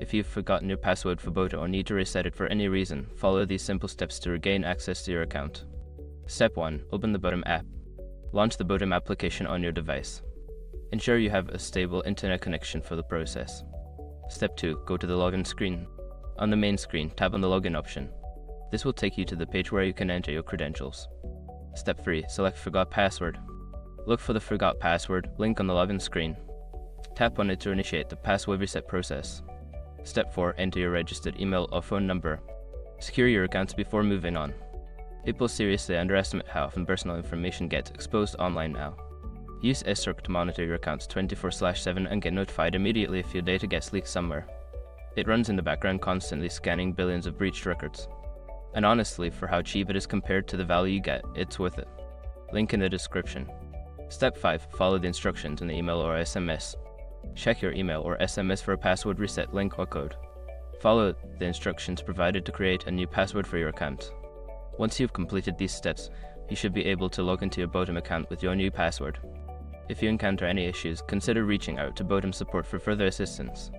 If you've forgotten your password for Botim or need to reset it for any reason, follow these simple steps to regain access to your account. Step 1. Open the Botim app. Launch the Botim application on your device. Ensure you have a stable internet connection for the process. Step 2. Go to the login screen. On the main screen, tap on the login option. This will take you to the page where you can enter your credentials. Step 3. Select Forgot Password. Look for the Forgot Password link on the login screen. Tap on it to initiate the password reset process. Step 4. Enter your registered email or phone number. Secure your accounts before moving on. People seriously underestimate how often personal information gets exposed online now. Use SRC to monitor your accounts 24/7 and get notified immediately if your data gets leaked somewhere. It runs in the background constantly scanning billions of breached records. And honestly, for how cheap it is compared to the value you get, it's worth it. Link in the description. Step 5. Follow the instructions in the email or SMS. Check your email or SMS for a password reset link or code. Follow the instructions provided to create a new password for your account. Once you've completed these steps, you should be able to log into your Botim account with your new password. If you encounter any issues, consider reaching out to Botim support for further assistance.